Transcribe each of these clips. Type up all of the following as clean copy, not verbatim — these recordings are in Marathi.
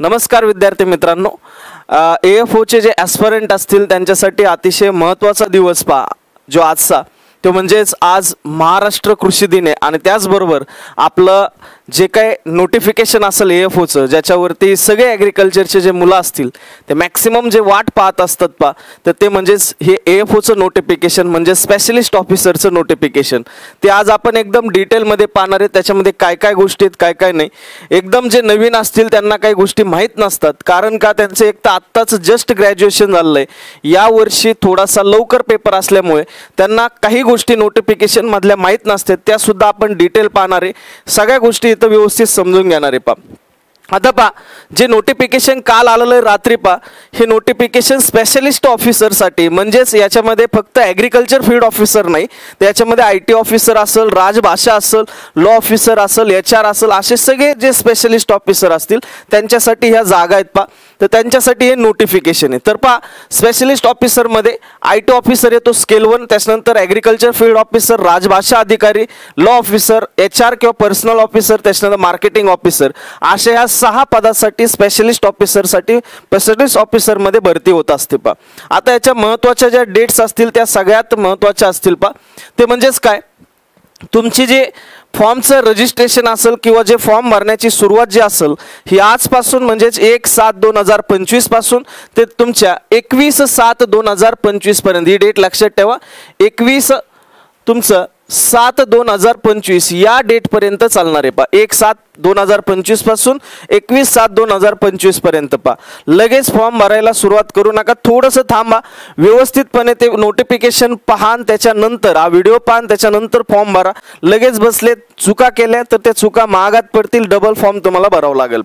नमस्कार विद्यार्थी मित्रांनो, AFOचे जे ॲस्पिरंट असतील त्यांच्यासाठी अतिशय महत्त्वाचा दिवस जो आजचा तो म्हणजेच आज महाराष्ट्र कृषी दिन आहे आणि त्याचबरोबर आपलं जे काही नोटिफिकेशन असेल AFOचं ज्याच्यावरती सगळे ॲग्रिकल्चरचे जे मुलं असतील ते मॅक्सिमम जे वाट पाहत असतात तर ते म्हणजेच हे AFOचं नोटिफिकेशन म्हणजे स्पेशलिस्ट ऑफिसरचं नोटिफिकेशन ते आज आपण एकदम डिटेलमध्ये पाहणार आहे। त्याच्यामध्ये काय काय गोष्टी आहेत काय काय नाही, एकदम जे नवीन असतील त्यांना काही गोष्टी माहीत नसतात, कारण का त्यांचं एक तर आत्ताच जस्ट ग्रॅज्युएशन झालं आहे, यावर्षी थोडासा लवकर पेपर असल्यामुळे त्यांना काही गोष्टी नोटिफिकेशन मधल्या माहीत नसतात, त्या सुद्धा आपण डिटेल पाहणार आहे, सगळ्या गोष्टी इथं व्यवस्थित समजून घेणार आहे। आता जे नोटिफिकेशन काल आलेलं आहे रात्री हे नोटिफिकेशन स्पेशलिस्ट ऑफिसरसाठी म्हणजेच याच्यामध्ये फक्त ॲग्रिकल्चर फील्ड ऑफिसर नाही, त्याच्यामध्ये IT ऑफिसर असेल, राजभाषा असेल, लॉ ऑफिसर असेल, HR असेल, असे सगळे जे स्पेशलिस्ट ऑफिसर असतील त्यांच्यासाठी ह्या जागा आहेत तर त्यांच्यासाठी हे नोटिफिकेशन आहे। तर स्पेशलिस्ट ऑफिसरमध्ये IT ऑफिसर येतो स्केल 1, त्याच्यानंतर ॲग्रिकल्चर फील्ड ऑफिसर, राजभाषा अधिकारी, लॉ ऑफिसर, HR किंवा पर्सनल ऑफिसर, त्याच्यानंतर मार्केटिंग ऑफिसर, अशा ह्या 6 पदासाठी स्पेशलिस्ट ऑफिसर मध्ये भरती होत असते आता याच्या महत्त्वाच्या ज्या डेट्स असतील त्या सगळ्यात महत्त्वाच्या असतील ते म्हणजेच काय, तुमची जे फॉर्मचं रजिस्ट्रेशन असेल किंवा जे फॉर्म भरण्याची सुरुवात जी असेल ही आजपासून म्हणजेच 1/7/2025 पासून ते तुमच्या 21/7/2025 पर्यंत, ही डेट लक्षात ठेवा, 21/7/2025 या डेट पर्यंत चालणार आहे 1/7/2025 पासून 21/7/2025 पर्यंत लगेच फॉर्म भरायला सुरुवात करू नका, थोडंसं थांबा, व्यवस्थितपणे ते नोटिफिकेशन पहा, त्याच्यानंतर हा व्हिडिओ पहा, त्याच्यानंतर फॉर्म भरा। लगेच बसले चुका केल्या तर त्या चुका महागात पडतील, डबल फॉर्म तुम्हाला भरावं लागेल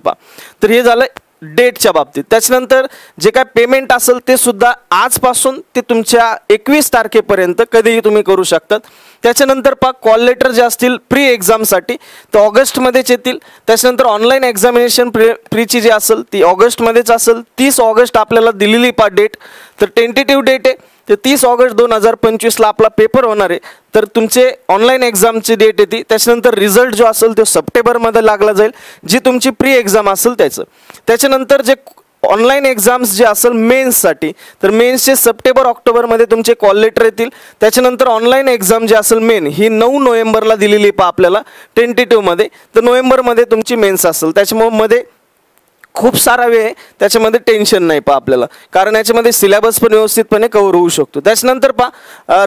तर हे झालं डेटच्या बाबतीत। त्याच्यानंतर जे काय पेमेंट असेल ते सुद्धा आजपासून ते तुमच्या 21 तारखेपर्यंत कधीही तुम्ही करू शकतात। त्याच्यानंतर कॉल लेटर जे असतील प्री एक्झामसाठी तर ऑगस्टमध्येच येतील, त्याच्यानंतर ऑनलाईन एक्झामिनेशन प्रीची जी असेल ती ऑगस्टमध्येच असेल। 30 ऑगस्ट आपल्याला दिलेली डेट तर टेंटेटिव्ह डेट आहे, ते 30 ऑगस्ट 2025 ला आपला पेपर होणार आहे, तर तुमचे ऑनलाईन एक्झामची डेट येते। त्याच्यानंतर रिझल्ट जो असेल तो सप्टेंबरमध्ये लागला जाईल, जी तुमची प्री एक्झाम असेल त्याचं। त्याच्यानंतर जे ऑनलाईन एक्झाम्स जे असेल मेन्ससाठी तर मेन्सचे सप्टेंबर-ऑक्टोबरमध्ये तुमचे कॉल लेटर येतील। त्याच्यानंतर ऑनलाईन एक्झाम जे असेल मेन ही 9 नोव्हेंबरला दिलेली आपल्याला टेंटेटिव्हमध्ये, तर नोव्हेंबरमध्ये तुमची मेन्स असेल, त्याच्यामुळे मध्ये खूप सारा वेळ आहे, त्याच्यामध्ये टेन्शन नाही आपल्याला, कारण याच्यामध्ये सिलेबस पण व्यवस्थितपणे कव्हर होऊ शकतो। त्याच्यानंतर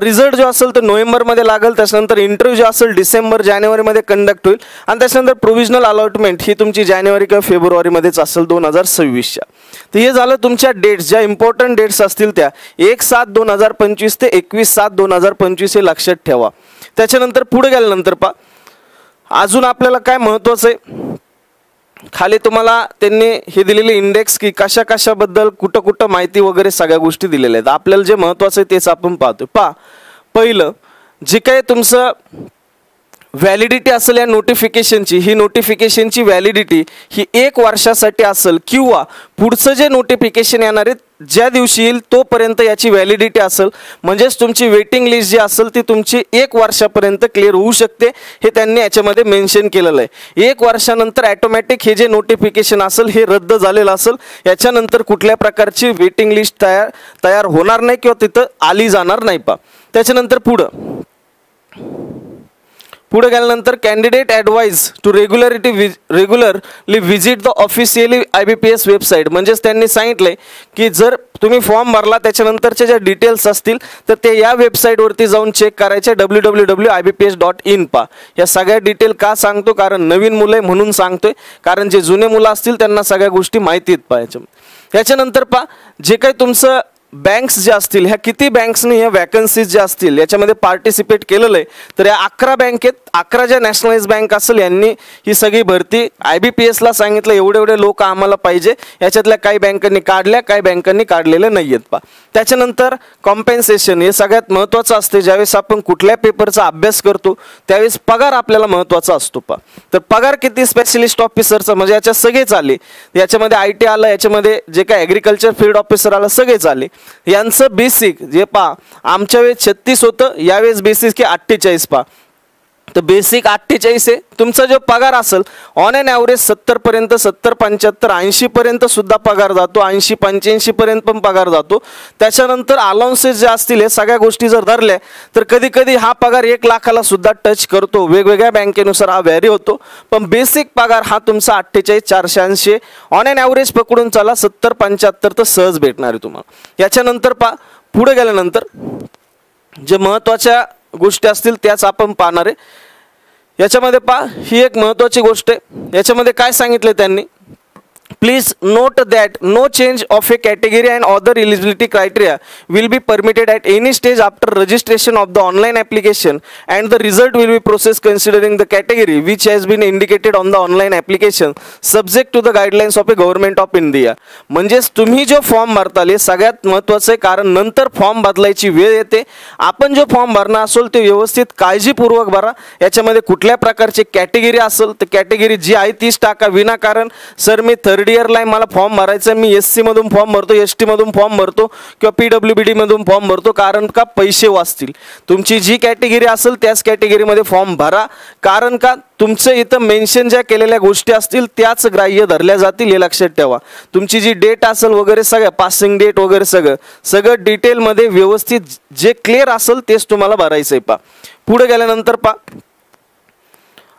रिझल्ट जो असेल तर नोव्हेंबरमध्ये लागेल, त्याच्यानंतर इंटरव्ह्यू जो असेल डिसेंबर-जानेवारीमध्ये कंडक्ट होईल आणि त्याच्यानंतर प्रोव्हिजनल अलॉटमेंट ही तुमची जानेवारी किंवा फेब्रुवारीमध्येच असेल 2026च्या। तर हे झालं तुमच्या डेट्स, ज्या इम्पॉर्टंट डेट्स असतील त्या 1/7/2025 ते 21/7/2025 हे लक्षात ठेवा। त्याच्यानंतर पुढे गेल्यानंतर अजून आपल्याला काय महत्त्वाचं आहे, खाली तुम्हाला त्यांनी हे दिलेले इंडेक्स की कशाबद्दल कुठं माहिती वगैरे सगळ्या गोष्टी दिलेल्या आहेत। आपल्याला जे महत्त्वाचं आहे तेच आपण पाहतोय। पहिलं जे काही तुमचं व्हॅलिडिटी असेल या नोटिफिकेशनची, ही नोटिफिकेशनची व्हॅलिडिटी ही 1 वर्षासाठी असेल किंवा पुढचं जे नोटिफिकेशन येणार आहे ज्या दिवशी येईल तोपर्यंत याची व्हॅलिडिटी असेल, म्हणजेच तुमची वेटिंग लिस्ट जी असेल ती तुमची 1 वर्षापर्यंत क्लिअर होऊ शकते, हे त्यांनी याच्यामध्ये मेन्शन केलेलं आहे। 1 वर्षानंतर ऑटोमॅटिक हे जे नोटिफिकेशन असेल हे रद्द झालेलं असेल, याच्यानंतर कुठल्या प्रकारची वेटिंग लिस्ट तयार होणार नाही किंवा तिथं आली जाणार नाही त्याच्यानंतर पुढे गेल्यानंतर candidate advise to regularly visit the officially IBPS website, म्हणजेच त्यांनी सांगितलंय की जर तुम्ही फॉर्म भरला त्याच्यानंतरच्या ज्या डिटेल्स असतील तर ते या वेबसाईटवरती जाऊन चेक करायचे, www.ibps.in या सगळ्या डिटेल का सांगतो, कारण नवीन मुलं आहे म्हणून सांगतोय, कारण जे जुने मुलं असतील त्यांना सगळ्या गोष्टी माहिती आहेत पाहिजे। याच्यानंतर जे काही तुमचं बँक्स जे असतील, ह्या किती बँक्सनी ह्या वॅकन्सीज ज्या असतील याच्यामध्ये पार्टिसिपेट केलेलं आहे, तर या 11 बँकेत 11 ज्या नॅशनलाइज बँक असेल यांनी ही सगळी भरती IBPSला सांगितलं एवढे लोक आम्हाला पाहिजे, याच्यातल्या काही बँकांनी काढल्या काही बँकांनी काढलेले नाही आहेत त्याच्यानंतर कॉम्पेन्सेशन हे सगळ्यात महत्त्वाचं असते, ज्यावेळेस आपण कुठल्या पेपरचा अभ्यास करतो त्यावेळेस पगार आपल्याला महत्त्वाचा असतो तर पगार किती स्पेशलिस्ट ऑफिसरचा म्हणजे याच्यात सगळेच आले, याच्यामध्ये IT आलं, याच्यामध्ये जे काय ॲग्रिकल्चर फील्ड ऑफिसर आलं सगळेच आले, यांचं बेसिक जे आमच्या वेळेस 36 होतं, यावेळेस बेसिक की 48 तर बेसिक 48 आहे. तुमचा जो पगार असेल ऑन एन ॲव्हरेज 70 पर्यंत, 70, 75, 80 पर्यंत सुद्धा पगार जातो, 80, 85 पर्यंत पण पगार जातो. त्याच्यानंतर अलाउन्सेस जे असतील हे सगळ्या गोष्टी जर धरल्या तर कधी कधी हा पगार 1 लाखाला सुद्धा टच करतो. वेगवेगळ्या बँकेनुसार हा व्हॅरी होतो, पण बेसिक पगार हा तुमचा 48,480 ऑन एन ॲव्हरेज पकडून चला. 70, 75 तर सहज भेटणार आहे तुम्हाला. याच्यानंतर पुढे गेल्यानंतर जे महत्त्वाच्या गोष्टी असतील त्याच आपण पाहणार आहे. याच्यामध्ये ही एक महत्त्वाची गोष्ट आहे. याच्यामध्ये काय सांगितले त्यांनी, please note that no change of a category and other eligibility criteria will be permitted at any stage after registration of the online application and the result will be process considering the category which has been indicated on the online application subject to the guidelines of a government of India. म्हणजेच तुम्ही जो फॉर्म भरताल हे सगळ्यात महत्त्वाचं आहे, कारण नंतर फॉर्म बदलायची वेळ येते. आपण जो फॉर्म भरणार असेल ते व्यवस्थित काळजीपूर्वक भरा. याच्यामध्ये कुठल्या प्रकारची कॅटेगरी असेल तर कॅटेगरी जी आहे तीच टाका. विनाकारण सर मी थर्ड इयरला आहे, मला फॉर्म भरायचा आहे, मी SC मधून फॉर्म भरतो, ST मधून फॉर्म भरतो किंवा PWBD मधून फॉर्म भरतो, कारण का पैसे वाचतील. तुमची जी कॅटेगरी असेल त्याच कॅटेगरीमध्ये फॉर्म भरा, कारण का तुमचं इथं मेन्शन ज्या केलेल्या गोष्टी असतील त्याच ग्राह्य धरल्या जातील. हे लक्षात ठेवा. तुमची जी डेट असेल वगैरे सगळं पासिंग डेट वगैरे सगळं डिटेलमध्ये व्यवस्थित जे क्लिअर असेल तेच तुम्हाला भरायचं आहे. पुढे गेल्यानंतर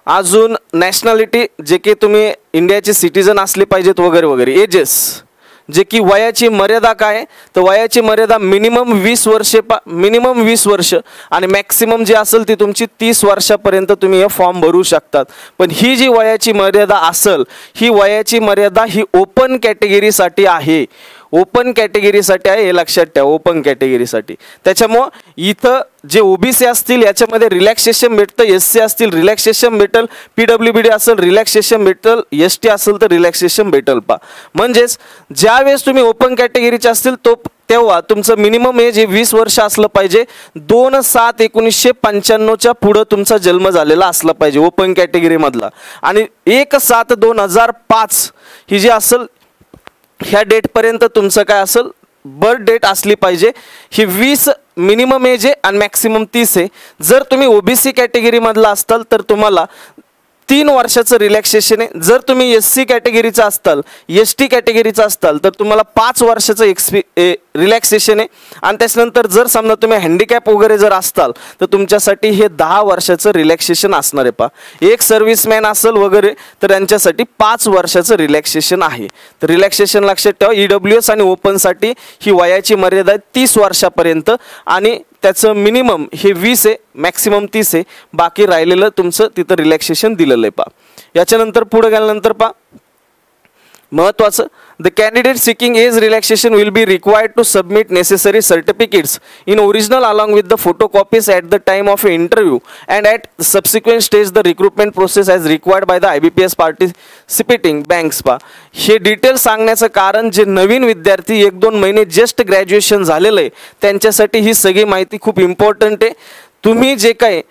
अजून नॅशनॅलिटी जे की तुम्ही इंडियाचे सिटीजन असले पाहिजेत वगैरे वगैरे. एजेस जे की वयाची मर्यादा काय तर वयाची मर्यादा मिनिमम 20 वर्षे मिनिमम 20 वर्ष आणि मॅक्सिमम जी असेल ती तुमची 30 वर्षापर्यंत तुम्ही हे फॉर्म भरू शकतात. पण ही जी वयाची मर्यादा असेल ही वयाची मर्यादा ही ओपन कॅटेगरीसाठी आहे. ओपन कॅटेगरीसाठी आहे, हे लक्षात ठेवा. ओपन कॅटेगरीसाठी. त्याच्यामुळं इथं जे OBC असतील याच्यामध्ये रिलॅक्सेशन भेटतं, SC असतील रिलॅक्सेशन भेटल, PWBD असेल रिलॅक्सेशन भेटल, ST असेल तर रिलॅक्सेशन भेटल. म्हणजेच ज्यावेळेस तुम्ही ओपन कॅटेगरीचे असतील तेव्हा तुमचं मिनिमम एज हे 20 वर्ष असलं पाहिजे. 2/7/1995 पुढं तुमचा जन्म झालेला असला पाहिजे ओपन कॅटेगरीमधला. आणि 1/7/2005 ही जी असेल ह्या डेटपर्यंत तुमचं काय असेल बर्थ डेट असली पाहिजे. ही 20 मिनिमम एज आहे आणि मॅक्सिमम 30 आहे. जर तुम्ही OBC कॅटेगरीमधला असताल तर तुम्हाला 3 वर्षाचं रिलॅक्सेशन आहे. जर तुम्ही SC कॅटेगरीचा असताल, ST कॅटेगरीचा असताल तर तुम्हाला 5 वर्षाचं रिलॅक्सेशन आहे. आणि त्याच्यानंतर जर समजा तुम्ही हँडिकॅप वगैरे जर असताल तर तुमच्यासाठी हे 10 वर्षाचं रिलॅक्सेशन असणार आहे. एक सर्व्हिसमॅन असेल वगैरे तर त्यांच्यासाठी 5 वर्षाचं रिलॅक्सेशन आहे. तर रिलॅक्सेशन लक्षात ठेवा. EWS आणि ओपनसाठी ही वयाची मर्यादा आहे 30 वर्षापर्यंत आणि त्याचं मिनिमम हे 20 आहे, मॅक्सिमम 30 आहे. बाकी राहिलेलं तुमचं तिथं रिलॅक्सेशन दिलेलं आहे. याच्यानंतर पुढे गेल्यानंतर महत्त्वाचं, the candidate seeking age relaxation will be required to submit necessary certificates in original along with the photocopies at the time of a interview and at subsequent stage the recruitment process as required by the IBPS participating banks. हे डिटेल सांगण्याचं कारण जे नवीन विद्यार्थी 1-2 महिने जस्ट ग्रॅज्युएशन झालेलं आहे त्यांच्यासाठी ही सगळी माहिती खूप इम्पॉर्टंट आहे. तुम्ही जे काय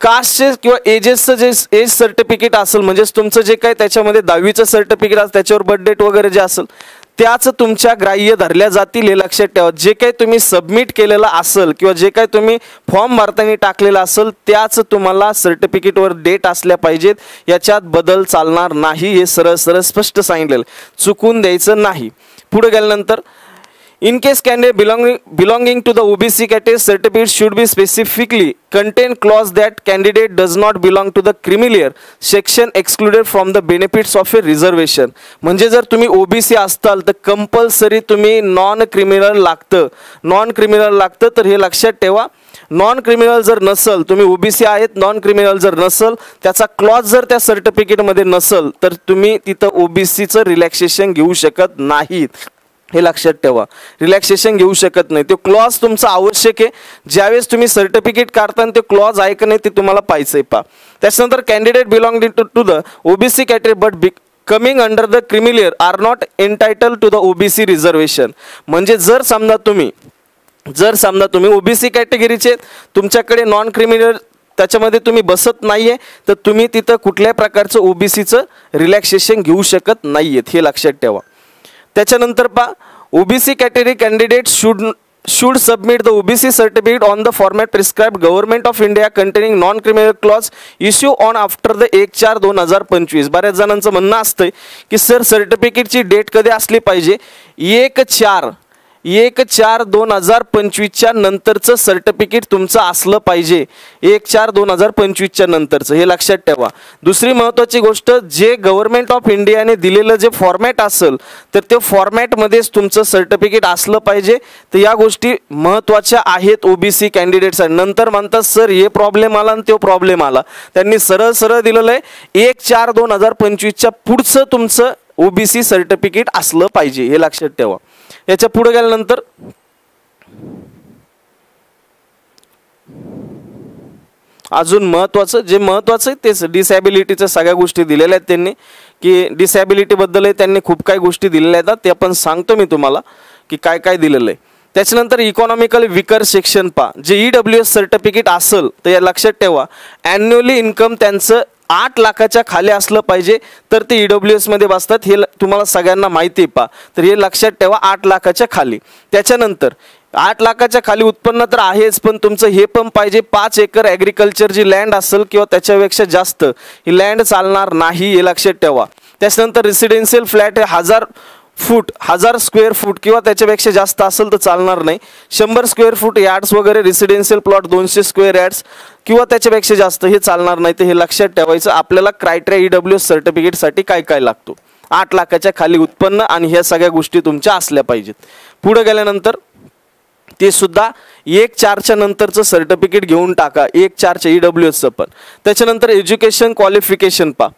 कास्टचे किंवा एजेसचं जे एज सर्टिफिकेट असेल म्हणजेच तुमचं जे काय त्याच्यामध्ये 10वीचं सर्टिफिकेट असेल त्याच्यावर बर्थ डेट वगैरे जे असेल त्याच तुमच्या ग्राह्य धरल्या जातील. हे लक्षात ठेवा. जे काही तुम्ही सबमिट केलेलं असेल किंवा जे काही तुम्ही फॉर्म भरताना टाकलेलं असेल त्याच तुम्हाला सर्टिफिकेटवर डेट असल्या पाहिजेत. याच्यात बदल चालणार नाही. हे सरळ सरळ स्पष्ट सांगितलेलं, चुकून द्यायचं नाही. पुढे गेल्यानंतर in case candidate belonging to the OBC category, certificate should be specifically contain clause that candidate does not belong to the criminal section excluded from the benefits of a reservation. म्हणजे जर तुम्ही OBC असताल तर कंपल्सरी तुम्ही नॉन क्रिमिनल लागतं. तर हे लक्षात ठेवा. नॉन क्रिमिनल जर नसल, तुम्ही OBC आहेत, नॉन क्रिमिनल जर नसल, त्याचा क्लॉज जर त्या सर्टिफिकेटमध्ये नसल तर तुम्ही तिथं OBCचं रिलॅक्सेशन घेऊ शकत नाहीत. हे लक्षात ठेवा. रिलॅक्सेशन घेऊ शकत नाही. तो क्लॉज तुमचा आवश्यक आहे. ज्यावेळेस तुम्ही सर्टिफिकेट काढताना ते क्लॉज आहे का नाही ते तुम्हाला पाहायचंय. त्याच्यानंतर candidate belonging to the OBC category but coming under the criminal are not entitled to the OBC reservation. म्हणजे जर समजा तुम्ही OBC कॅटेगरीचे तुमच्याकडे नॉन क्रिमिनल त्याच्यामध्ये तुम्ही बसत नाहीये तर तुम्ही तिथं कुठल्याही प्रकारचं OBCचं रिलॅक्सेशन घेऊ शकत नाहीयेत. हे लक्षात ठेवा. त्याच्यानंतर OBC category candidate should should submit the OBC certificate on the format prescribed Government of India containing non-criminal clause issue on after the 1/4/2025. बऱ्याच जणांचं म्हणणं असतंय की सर सर्टिफिकेटची डेट कधी असली पाहिजे, 1/4/2025च्या नंतरचं सर्टिफिकेट तुमचं असलं पाहिजे, 1/4/2025च्या नंतरचं, हे लक्षात ठेवा. दुसरी महत्त्वाची गोष्ट, जे गव्हर्नमेंट ऑफ इंडियाने दिलेलं जे फॉर्मॅट असेल तर ते फॉर्मॅटमध्येच तुमचं सर्टिफिकेट असलं पाहिजे. तर या गोष्टी महत्त्वाच्या आहेत OBC कॅन्डिडेट्ससाठी. नंतर म्हणतात सर हे प्रॉब्लेम आला आणि तो प्रॉब्लेम आला, त्यांनी सरळ सरळ दिलेलं आहे 1/4/2025च्या पुढचं तुमचं OBC सर्टिफिकेट असलं पाहिजे, हे लक्षात ठेवा. याच्या पुढे गेल्यानंतर अजून महत्त्वाचं जे महत्त्वाचं आहे तेच डिसॅबिलिटीच्या सगळ्या गोष्टी दिलेल्या आहेत त्यांनी, की डिसॅबिलिटी बद्दल त्यांनी खूप काही गोष्टी दिलेल्या आहेत, ते पण सांगतो मी तुम्हाला की काय काय दिलेलं आहे. त्याच्यानंतर इकॉनॉमिकली विकर सेक्शन पा, जे EWS सर्टिफिकेट असेल तर या लक्षात ठेवा ॲन्युअली इन्कम त्यांचं 8 लाखाच्या खाली असलं पाहिजे तर ते EWS मध्ये बसतात, हे तुम्हाला सगळ्यांना माहिती आहे पा. तर हे लक्षात ठेवा 8 लाखाच्या खाली. त्याच्यानंतर 8 लाखाच्या खाली उत्पन्न तर आहेच, पण तुमचं हे पण पाहिजे 5 एकर ॲग्रिकल्चर जी लँड असेल किंवा त्याच्यापेक्षा जास्त ही लँड चालणार नाही, हे लक्षात ठेवा. त्याच्यानंतर रेसिडेन्शियल फ्लॅट हे 1000 स्क्वेअर फूट किंवा त्याच्यापेक्षा जास्त असेल तर चालणार नाही. 100 स्क्वेअर फूट यार्ड्स वगैरे रेसिडेन्शियल प्लॉट 200 स्क्वेअर यार्ड्स किंवा त्याच्यापेक्षा जास्त हे चालणार नाही. तर हे लक्षात ठेवायचं. आपल्याला क्रायटेरिया EWS सर्टिफिकेटसाठी काय काय लागतो, 8 लाखाच्या खाली उत्पन्न आणि ह्या सगळ्या गोष्टी तुमच्या असल्या पाहिजेत. पुढे गेल्यानंतर ते सुद्धा 1/4च्या नंतरचं सर्टिफिकेट घेऊन टाका, 1/4च्या EWSचं पण. त्याच्यानंतर एज्युकेशन क्वालिफिकेशन पा,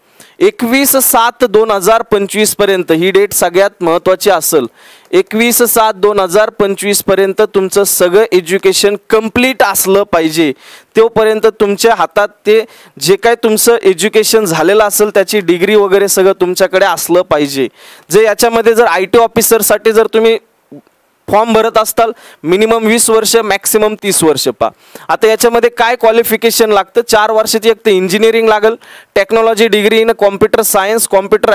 21/7/2025 पर्यंत ही डेट सगळ्यात महत्त्वाची असेल. 21/7/2025 पर्यंत तुमचं सगळं एज्युकेशन कंप्लीट असलं पाहिजे. तोपर्यंत तुमच्या हातात ते जे काय तुमचं एज्युकेशन झालेलं असेल त्याची डिग्री वगैरे सगळं तुमच्याकडे असलं पाहिजे. जे याच्यामध्ये जर IT ऑफिसरसाठी जर तुम्ही फॉर्म भरत असताल मिनिमम 20 वर्ष मॅक्सिमम 30 वर्ष पा. आता याच्यामध्ये काय क्वालिफिकेशन लागतं, 4 वर्षाची एक तर इंजिनिअरिंग लागेल, technology degree in computer science, computer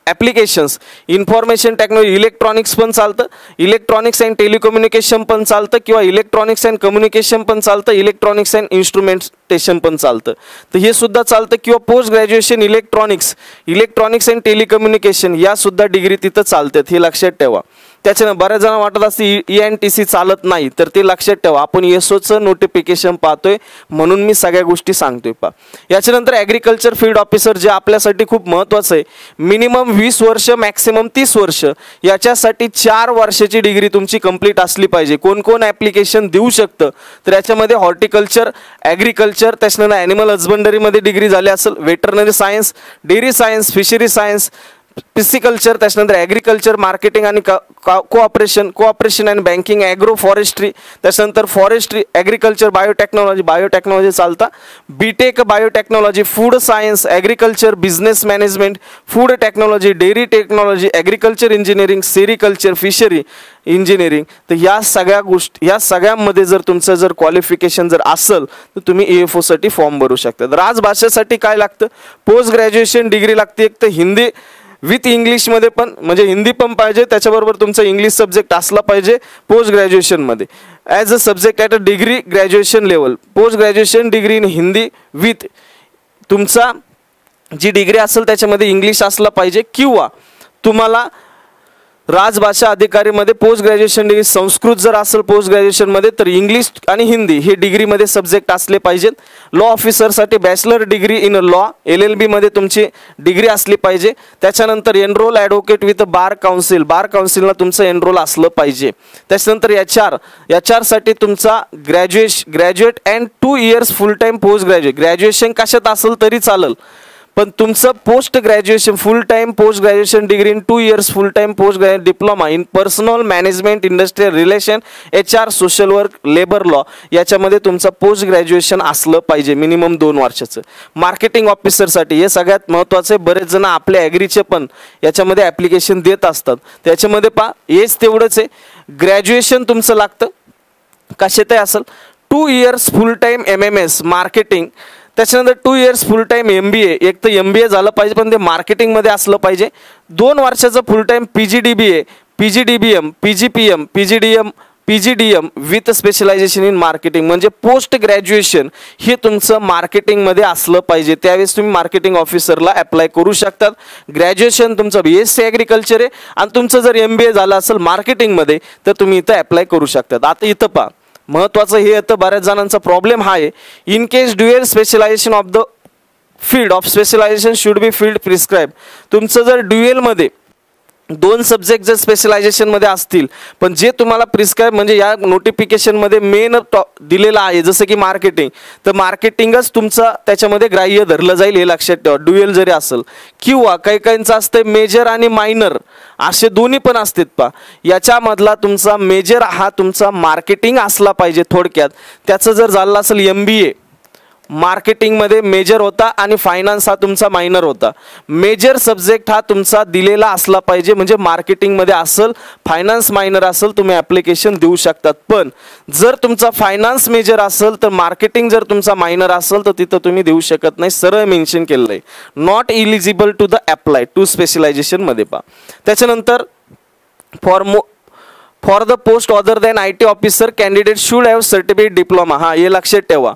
applications, information technology, electronics पण चालतं, इलेक्ट्रॉनिक्स अँड टेलिकम्युनिकेशन पण चालतं किंवा इलेक्ट्रॉनिक्स अँड कम्युनिकेशन पण चालतं, इलेक्ट्रॉनिक्स अँड इन्स्ट्रुमेंटेशन पण चालतं. तर हे सुद्धा चालतं किंवा post graduation electronics and telecommunication या सुद्धा डिग्री तिथं चालतात, हे लक्षात ठेवा. त्याच्यानं बऱ्याच जण वाटत असते ENTC चालत नाही, तर ते लक्षात ठेवा. आपण ESOचं नोटिफिकेशन पाहतोय म्हणून मी सगळ्या गोष्टी सांगतोय पा. याच्यानंतर ॲग्रिकल्चर फील्ड ऑफिसर जे आपल्यासाठी खूप महत्त्वाचं आहे, मिनिमम 20 वर्ष मॅक्सिमम 30 वर्ष, याच्यासाठी 4 वर्षाची डिग्री तुमची कंप्लीट असली पाहिजे. कोण कोण ॲप्लिकेशन देऊ शकतं तर याच्यामध्ये हॉर्टिकल्चर, ॲग्रिकल्चर, त्याच्यानंतर ॲनिमल हजबंडरीमध्ये डिग्री झाली असेल, veterinary science, dairy science, fishery science, pisciculture, त्याच्यानंतर ॲग्रिकल्चर, मार्केटिंग आणि cooperation and banking, agro forestry, त्याच्यानंतर फॉरेस्ट्री, ॲग्रिकल्चर, बायोटेक्नॉलॉजी चालता, BTech biotechnology, food science, agriculture, business management, food technology, dairy technology, agriculture engineering, sericulture, fishery engineering. तर या सगळ्या गोष्टी, या सगळ्यामध्ये जर तुमचं जर क्वालिफिकेशन जर असेल तर तुम्ही AFOसाठी फॉर्म भरू शकता. राजभाषेसाठी काय लागतं, पोस्ट ग्रॅज्युएशन डिग्री लागते, एक तर हिंदी विथ इंग्लिशमध्ये पण, म्हणजे हिंदी पण पाहिजे, त्याच्याबरोबर तुमचा इंग्लिश सब्जेक्ट असला पाहिजे पोस्ट ग्रॅज्युएशनमध्ये as a subject at a degree graduation level. Post graduation degree in Hindi with तुमचा जी डिग्री असेल त्याच्यामध्ये इंग्लिश असला पाहिजे, किंवा तुम्हाला राजभाषा अधिकारीमध्ये पोस्ट ग्रॅज्युएशन डिग्री संस्कृत जर असेल पोस्ट ग्रॅज्युएशनमध्ये तर इंग्लिश आणि हिंदी हे डिग्रीमध्ये सब्जेक्ट असले पाहिजेत. लॉ ऑफिसरसाठी bachelor degree in law LLB मध्ये तुमची डिग्री असली पाहिजे. त्याच्यानंतर एनरोल ॲडव्होकेट विथ बार काउन्सिलला तुमचं एनरोल असलं पाहिजे. त्याच्यानंतर HR साठी तुमचा graduate and 2 years full time post graduation कशात असेल तरी चालेल, पण तुमचं post graduation full time post graduation degree in 2 years full time post graduate diploma in personnel management, industrial relation, HR, social work, labour law याच्यामध्ये तुमचं पोस्ट ग्रॅज्युएशन असलं पाहिजे मिनिमम 2 वर्षाचं. मार्केटिंग ऑफिसरसाठी हे सगळ्यात महत्त्वाचं आहे. बरेच जण आपल्या ॲग्रीचे पण याच्यामध्ये ॲप्लिकेशन देत असतात, त्याच्यामध्ये एज तेवढंच आहे. ग्रॅज्युएशन तुमचं लागतं कशातही असेल, 2 years full time MMS marketing, त्याच्यानंतर 2 इयर्स फुल टाईम MBA, एक तर MBA झालं पाहिजे पण ते मार्केटिंगमध्ये असलं पाहिजे. 2 वर्षाचं full time PGDBA, PGDBM, PGPM, PGDM PGDM with specialisation in marketing, म्हणजे पोस्ट ग्रॅज्युएशन हे तुमचं मार्केटिंगमध्ये असलं पाहिजे. त्यावेळेस तुम्ही मार्केटिंग ऑफिसरला अप्लाय करू शकतात. ग्रॅज्युएशन तुमचं BSc ॲग्रिकल्चर आहे आणि तुमचं जर MBA झालं असेल मार्केटिंगमध्ये तर तुम्ही इथं अप्लाय करू शकतात. आता इथं पहा महत्त्वाचं हे येतं, बऱ्याच जणांचा प्रॉब्लेम हा आहे. In case dual specialisation of the field of specialisation should be field prescribe. तुमचं जर ड्युएलमध्ये 2 सब्जेक्ट जर स्पेशलायझेशनमध्ये असतील पण जे तुम्हाला प्रिस्क्राईब म्हणजे या नोटिफिकेशनमध्ये मेन दिलेलं आहे जसं की मार्केटिंग, तर मार्केटिंगच तुमचं त्याच्यामध्ये ग्राह्य धरलं जाईल हे लक्षात ठेवा. ड्युएल जरी असेल किंवा काही काहींचं असतं मेजर आणि मायनर असे दोन्ही पण असतात पहा. याच्यामधला तुमचा मेजर हा तुमचा मार्केटिंग असला पाहिजे. थोडक्यात त्याचं जर झालं असेल MBA मार्केटिंगमध्ये मेजर होता आणि फायनान्स हा तुमचा मायनर होता. मेजर सब्जेक्ट हा तुमचा दिलेला असला पाहिजे, म्हणजे मार्केटिंगमध्ये असेल फायनान्स मायनर असेल तुम्ही ॲप्लिकेशन देऊ शकतात. पण जर तुमचा फायनान्स मेजर असेल तर मार्केटिंग जर तुमचा मायनर असेल तर तिथं तुम्ही देऊ शकत नाही. सरळ मेन्शन केलेलं आहे not eligible to the apply to स्पेशलायझेशनमध्ये पहा. त्याच्यानंतर for the post other than IT officer candidate should have certificate diploma. हा हे लक्षात ठेवा.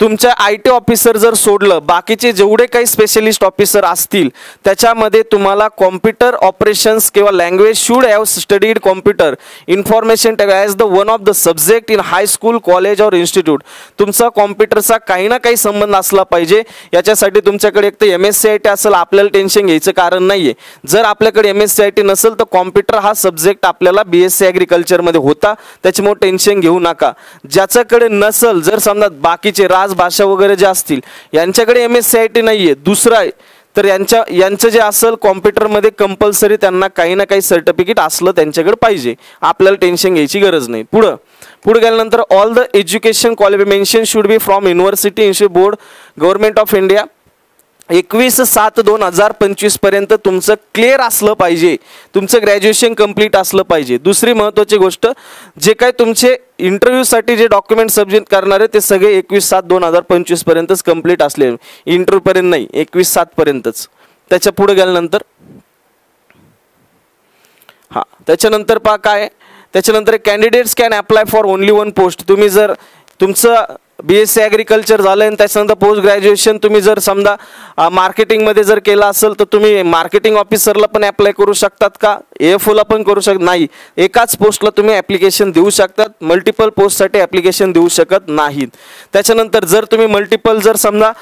तुमच्या IT ऑफिसर जर सोडलं बाकीचे जेवढे काही स्पेशलिस्ट ऑफिसर असतील त्याच्यामध्ये तुम्हाला कॉम्प्युटर ऑपरेशन्स किंवा language should have studied computer information as the one of the subject in high school college और इन्स्टिट्यूट. तुमचा कॉम्प्युटरचा काही ना काही संबंध असला पाहिजे. याच्यासाठी तुमच्याकडे एक तर MSc असेल आपल्याला टेन्शन घ्यायचं कारण नाही आहे. जर आपल्याकडे MSc नसेल तर कॉम्प्युटर हा सब्जेक्ट आपल्याला BSc ॲग्रिकल्चरमध्ये होता, त्याच्यामुळे टेन्शन घेऊ नका. ज्याच्याकडे नसेल जर समजा बाकीचे भाषा वगैरे जे असतील यांच्याकडे MSc नाहीये दुसरा आहे तर यांचं जे असेल कॉम्प्युटरमध्ये कंपल्सरी त्यांना काही ना काही सर्टिफिकेट असलं त्यांच्याकडे पाहिजे. आपल्याला टेन्शन घ्यायची गरज नाही. पुढे गेल्यानंतर all the education qualification should be from university institute board government of India. 21/7/2025 पर्यंत तुमचं क्लिअर असलं पाहिजे, तुमचं ग्रॅज्युएशन कंप्लीट असलं पाहिजे. दुसरी महत्त्वाची गोष्ट जे काय तुमचे इंटरव्ह्यूसाठी जे डॉक्युमेंट सबमिट करणार आहे ते सगळे 21/7/2025 पर्यंतच कंप्लीट असले, इंटरव्ह्यूपर्यंत नाही 21/7 पर्यंतच. त्याच्या पुढे गेल्यानंतर त्याच्यानंतर पहा काय, त्याच्यानंतर candidates can apply for only 1 post. तुम्ही जर तुमचं BSc ॲग्रिकल्चर झालं आणि त्याच्यानंतर पोस्ट ग्रॅज्युएशन तुम्ही जर समजा मार्केटिंगमध्ये जर केलं असेल तर तुम्ही मार्केटिंग ऑफिसरला पण अप्लाय करू शकतात का, AFOला पण करू शकत नाही. एकाच पोस्टला तुम्ही ॲप्लिकेशन देऊ शकतात, मल्टिपल पोस्टसाठी ॲप्लिकेशन देऊ शकत नाहीत. त्याच्यानंतर जर तुम्ही मल्टिपल जर समजा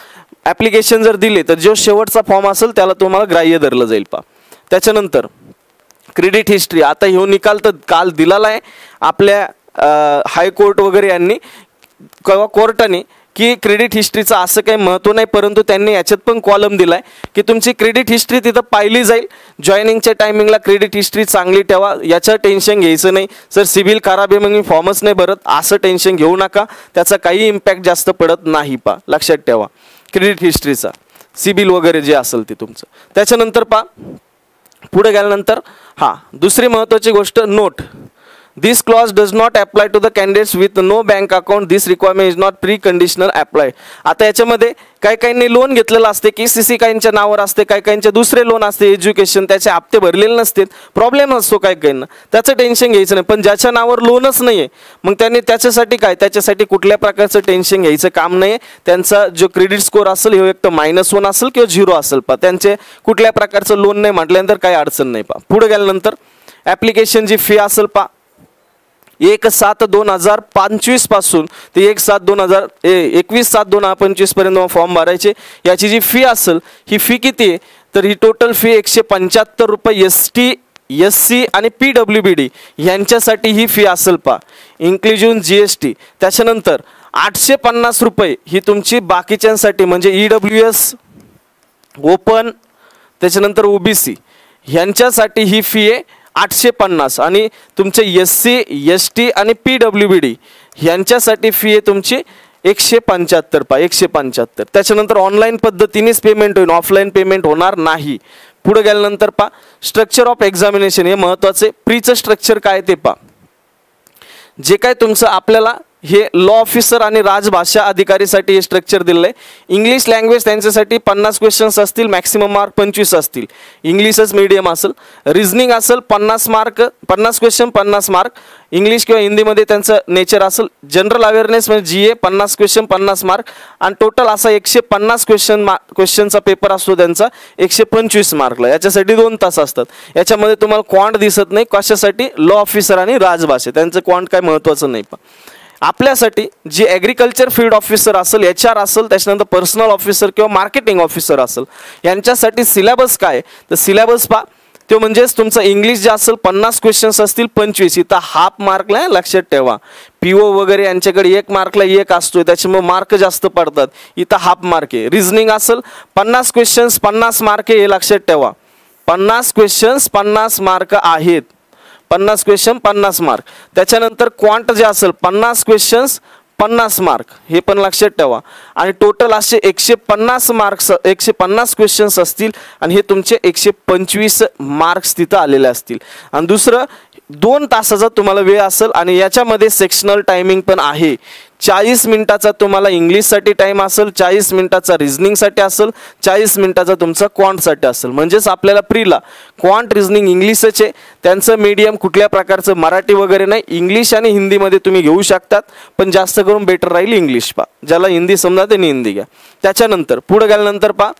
ॲप्लिकेशन जर दिले तर जो शेवटचा फॉर्म असेल त्याला तुम्हाला ग्राह्य धरलं जाईल पहा. त्याच्यानंतर क्रेडिट हिस्ट्री. आता ह्यो निकाल तर काल दिलेला आहे आपल्या हायकोर्ट वगैरे यांनी किंवा कोर्टाने की क्रेडिट हिस्ट्रीचं असं काही महत्त्व नाही, परंतु त्यांनी याच्यात पण कॉलम दिलाय की तुमची क्रेडिट हिस्ट्री तिथं पाहिली जाईल. जॉईनिंगच्या टायमिंगला क्रेडिट हिस्ट्री चांगली ठेवा, याचं टेन्शन घ्यायचं नाही. सर सिबिल खराब आहे मग मी फॉर्मच नाही भरत असं टेन्शन घेऊ नका, त्याचा काही इम्पॅक्ट जास्त पडत नाही पा. लक्षात ठेवा क्रेडिट हिस्ट्रीचा सिबिल वगैरे जे असेल ते तुमचं. त्याच्यानंतर पा पुढे गेल्यानंतर दुसरी महत्त्वाची गोष्ट note. This clause does not apply to the candidates with no bank account. This requirement is not pre-conditional apply. आता याच्यामध्ये काही काहींनी लोन घेतलेलं असते, KCC काहींच्या नावावर असते, काही काहींचे दुसरे लोन असते एज्युकेशन, त्याचे हप्ते भरलेले नसतात, प्रॉब्लेम असतो काही काहींना, त्याचं टेन्शन घ्यायचं नाही. पण ज्याच्या नावावर लोनच नाही आहे मग त्यांनी त्याच्यासाठी काय, त्याच्यासाठी कुठल्या प्रकारचं टेन्शन घ्यायचं काम नाही. त्यांचा जो क्रेडिट स्कोअर असेल हे एक तर -1 असेल किंवा 0 असेल पा, त्यांचे कुठल्या प्रकारचं लोन नाही म्हटल्यानंतर काही अडचण नाही पा. पुढे गेल्यानंतर ॲप्लिकेशन जी फी असेल पा 1/7/2025 पासून ते 21/7/2025 पर्यंत फॉर्म भरायचे. याची जी फी असेल ही फी किती आहे तर ही टोटल फी 175 रुपये ST SC आणि PWBD यांच्यासाठी ही फी असेल पा, इन्क्लुजिंग GST. त्याच्यानंतर 850 रुपये ही तुमची बाकीच्यांसाठी म्हणजे EWS ओपन त्याच्यानंतर OBC यांच्यासाठी ही फी आहे 850 आणि तुमचे SC ST आणि PWBD यांच्यासाठी फी आहे तुमची 175 पा 175. त्याच्यानंतर ऑनलाईन पद्धतीनेच पेमेंट होईल, ऑफलाईन पेमेंट होणार नाही. पुढे गेल्यानंतर पा स्ट्रक्चर ऑफ एक्झामिनेशन हे महत्त्वाचे. प्रीचं स्ट्रक्चर काय ते पा, जे काय तुमचं आपल्याला हे लॉ ऑफिसर आणि राजभाषा अधिकारीसाठी हे स्ट्रक्चर दिलं आहे। इंग्लिश लँग्वेज त्यांच्यासाठी 50 क्वेश्चन्स असतील, मॅक्सिमम मार्क 25 असतील, इंग्लिशच मीडियम असेल। रिझनिंग असेल 50 मार्क, 50 क्वेश्चन 50 मार्क, इंग्लिश किंवा हिंदीमध्ये त्यांचं नेचर असेल। जनरल अवेअरनेस म्हणजे GA 50 क्वेश्चन 50 मार्क आणि टोटल असा 150 क्वेश्चनचा पेपर असतो त्यांचा 125 मार्कला। याच्यासाठी 2 तास असतात। याच्यामध्ये तुम्हाला क्वांट दिसत नाही, कशासाठी? लॉ ऑफिसर आणि राजभाषा, त्यांचं क्वांट काय महत्त्वाचं नाही। पण आपल्यासाठी जे ॲग्रिकल्चर फील्ड ऑफिसर असेल, HR असेल, त्याच्यानंतर पर्सनल ऑफिसर किंवा मार्केटिंग ऑफिसर असेल, यांच्यासाठी सिलेबस काय? तर सिलेबस पहा, तो म्हणजेच तुमचं इंग्लिश जे असेल 50 क्वेश्चन्स असतील 25, इथं हाफ मार्कला आहे, लक्षात ठेवा। PO वगैरे यांच्याकडे 1 मार्कला 1 असतोय, त्याच्यामुळे मार्क जास्त पडतात, इथं हाफ मार्क आहे। रिझनिंग असेल 50 क्वेश्चन्स 50 मार्क आहे, हे लक्षात ठेवा। 50 क्वेश्चन्स 50 मार्क आहेत, 50 क्वेश्चन 50 मार्क। त्याच्यानंतर क्वांट जे असेल 50 क्वेश्चन्स 50 मार्क, हे पण लक्षात ठेवा। आणि टोटल असे 150 मार्क्स, 150 क्वेश्चन्स असतील आणि हे तुमचे 125 मार्क्स तिथं आलेले असतील। आणि दुसरं 2 तासाचा तुम्हाला वेळ असेल आणि याच्यामध्ये सेक्शनल टायमिंग पण आहे। 40 मिनिटाचा तुम्हाला इंग्लिशसाठी टाइम असेल, 40 मिनिटाचा रिझनिंगसाठी असेल, 40 मिनिटाचा तुमचा क्वांटसाठी असेल। म्हणजेच आपल्याला प्रीला क्वांट, रिझनिंग इंग्लिशच आहे, त्यांचं मीडियम कुठल्या प्रकारचं मराठी वगैरे नाही, इंग्लिश आणि हिंदीमध्ये तुम्ही घेऊ शकतात, पण जास्त करून बेटर राहील इंग्लिश पा। ज्याला हिंदी समजा त्यांनी हिंदी घ्या। त्याच्यानंतर पुढे गेल्यानंतर पा,